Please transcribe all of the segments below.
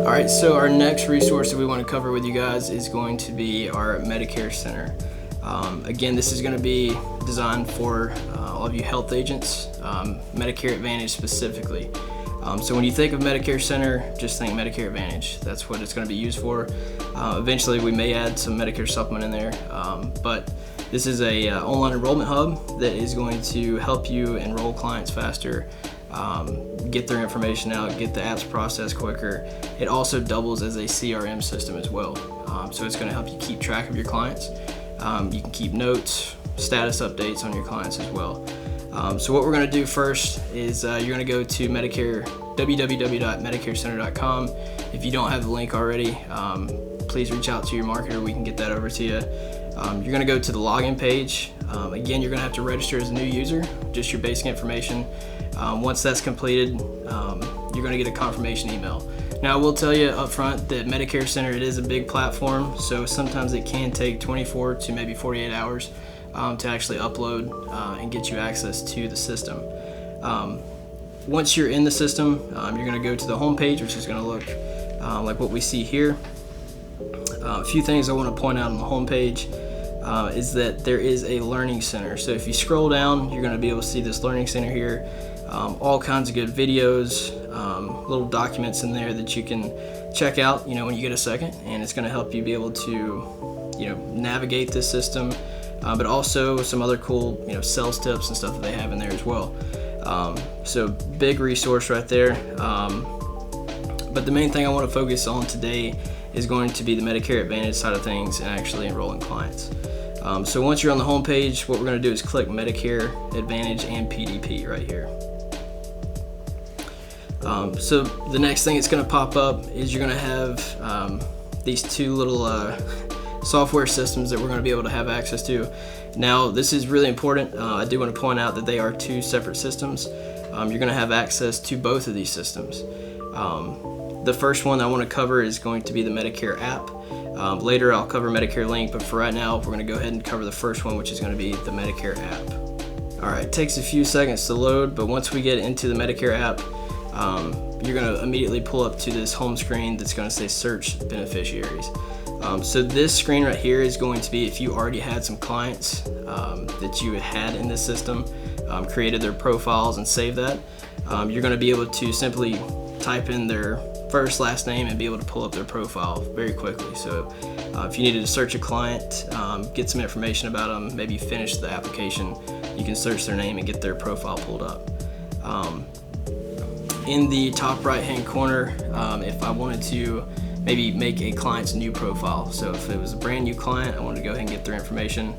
Alright, so our next resource that we want to cover with you guys is going to be our Medicare Center. Again, this is going to be designed for all of you health agents, Medicare Advantage specifically. So when you think of Medicare Center, just think Medicare Advantage. That's what it's going to be used for. Eventually we may add some Medicare Supplement in there, but this is a online enrollment hub that is going to help you enroll clients faster, get their information out, get the apps processed quicker. It also doubles as a CRM system as well. So it's going to help you keep track of your clients. You can keep notes, status updates on your clients as well. So what we're going to do first is you're going to go to www.medicarecenter.com. If you don't have the link already, please reach out to your marketer. We can get that over to you. You're going to go to the login page. Again, you're going to have to register as a new user, just your basic information. Once that's completed, you're going to get a confirmation email. Now, I will tell you up front that Medicare Center, it is a big platform, so sometimes it can take 24 to maybe 48 hours to actually upload and get you access to the system. Once you're in the system, you're going to go to the home page, which is going to look like what we see here. A few things I want to point out on the home page is that there is a learning center. So if you scroll down, you're going to be able to see this learning center here. All kinds of good videos, little documents in there that you can check out, when you get a second, and it's going to help you be able to, navigate this system, but also some other cool, sales tips and stuff that they have in there as well. So big resource right there. But the main thing I want to focus on today is going to be the Medicare Advantage side of things and actually enrolling clients. So once you're on the home page, what we're going to do is click Medicare Advantage and PDP right here. So the next thing that's going to pop up is you're going to have these two little software systems that we're going to be able to have access to. Now, this is really important. I do want to point out that they are two separate systems. You're going to have access to both of these systems. The first one I want to cover is going to be the Medicare app. Later I'll cover Medicare Link, but for right now we're going to go ahead and cover the first one, which is going to be the Medicare app. Alright, it takes a few seconds to load, but once we get into the Medicare app, you're going to immediately pull up to this home screen that's going to say search beneficiaries. So this screen right here is going to be if you already had some clients that you had in this system, created their profiles and saved that. You're going to be able to simply type in their first, last name and be able to pull up their profile very quickly. So if you needed to search a client, get some information about them, maybe finish the application, you can search their name and get their profile pulled up. In the top right hand corner, if I wanted to maybe make a client's new profile, so if it was a brand new client, I wanted to go ahead and get their information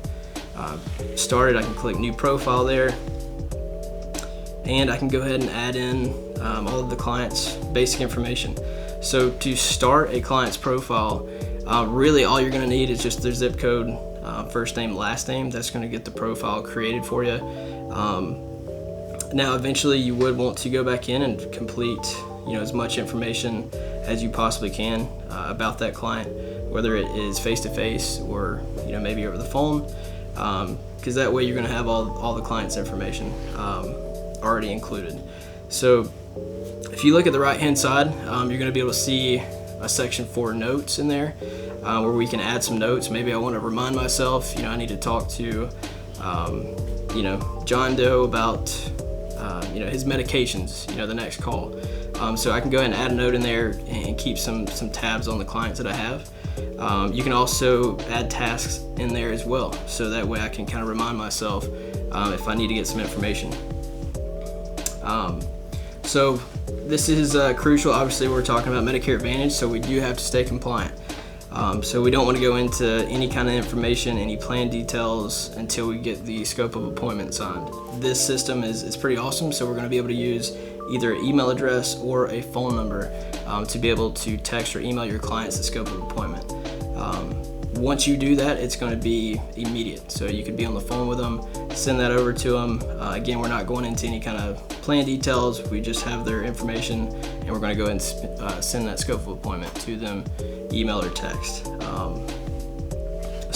started, I can click new profile there, and I can go ahead and add in all of the client's basic information. So to start a client's profile, really all you're going to need is just their zip code, first name, last name. That's going to get the profile created for you. Now eventually you would want to go back in and complete as much information as you possibly can about that client, whether it is face-to-face or maybe over the phone, because that way you're going to have all the client's information already included. So if you look at the right hand side, you're going to be able to see a section for notes in there, where we can add some notes. Maybe I want to remind myself, I need to talk to John Doe about his medications, the next call. So I can go ahead and add a note in there and keep some tabs on the clients that I have. You can also add tasks in there as well, so that way I can kind of remind myself if I need to get some information. So this is crucial. Obviously we're talking about Medicare Advantage, so we do have to stay compliant. So we don't want to go into any kind of information, any plan details, until we get the scope of appointment signed. This system is pretty awesome, so we're going to be able to use either an email address or a phone number to be able to text or email your clients the scope of appointment. Once you do that, it's going to be immediate. So you could be on the phone with them, send that over to them. Again, we're not going into any kind of plan details. We just have their information, and we're going to go ahead and send that scope of appointment to them, email or text.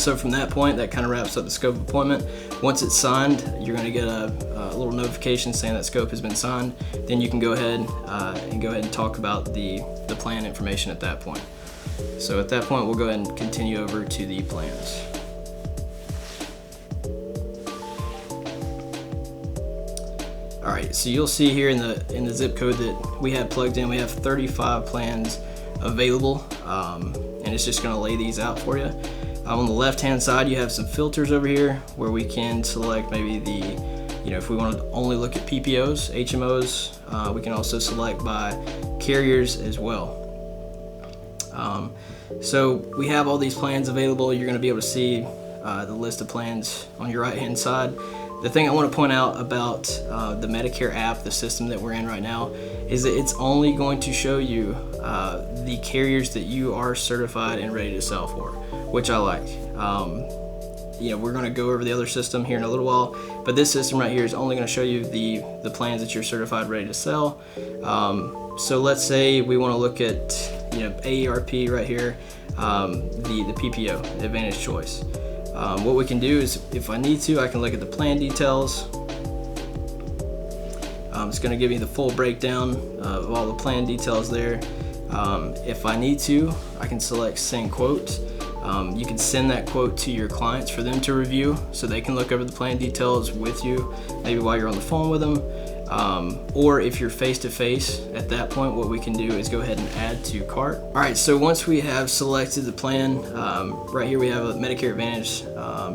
So from that point, that kind of wraps up the scope appointment. Once it's signed, you're going to get a little notification saying that scope has been signed. Then you can go ahead and talk about the plan information at that point. So at that point, we'll go ahead and continue over to the plans. All right, so you'll see here in the zip code that we have plugged in, we have 35 plans available, and it's just going to lay these out for you. On the left-hand side, you have some filters over here where we can select maybe if we want to only look at PPOs, HMOs, we can also select by carriers as well. So we have all these plans available. You're going to be able to see the list of plans on your right-hand side. The thing I want to point out about the Medicare app, the system that we're in right now, is that it's only going to show you the carriers that you are certified and ready to sell for, which I like. We're going to go over the other system here in a little while, but this system right here is only going to show you the plans that you're certified ready to sell. So let's say we want to look at AARP right here, the PPO, the Advantage Choice. What we can do is, if I need to, I can look at the plan details. It's going to give me the full breakdown of all the plan details there. If I need to, I can select send quote. You can send that quote to your clients for them to review, so they can look over the plan details with you, maybe while you're on the phone with them. Or if you're face-to-face, at that point, what we can do is go ahead and add to cart. All right, so once we have selected the plan, right here we have a Medicare Advantage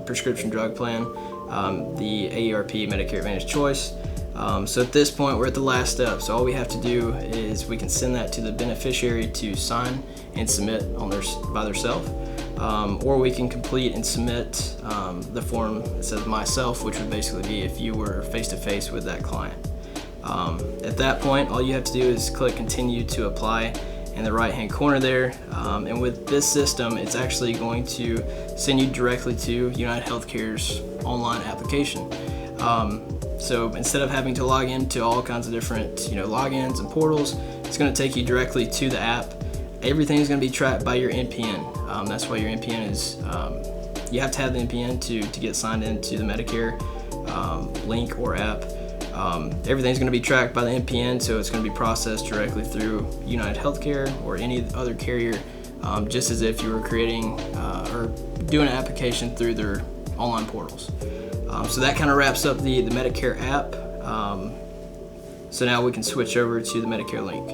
prescription drug plan, the AARP Medicare Advantage Choice. So at this point, we're at the last step. So all we have to do is we can send that to the beneficiary to sign and submit by themselves. Or we can complete and submit the form that says myself, which would basically be if you were face-to-face with that client. At that point, all you have to do is click continue to apply in the right-hand corner there. And with this system, it's actually going to send you directly to UnitedHealthcare's online application. So instead of having to log into all kinds of different logins and portals, it's going to take you directly to the app. Everything's going to be tracked by your NPN. That's why your NPN is, you have to have the NPN to get signed into the Medicare link or app. Everything's going to be tracked by the NPN, so it's going to be processed directly through UnitedHealthcare or any other carrier, just as if you were creating or doing an application through their online portals. So that kind of wraps up the Medicare app. So now we can switch over to the Medicare link.